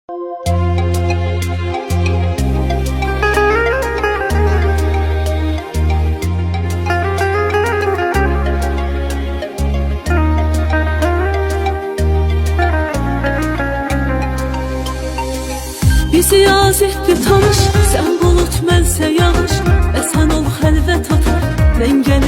Bizi yaz etdi tanış, sen bulut mənsə yağış, və sən ol xəlvət atar, mən gəlir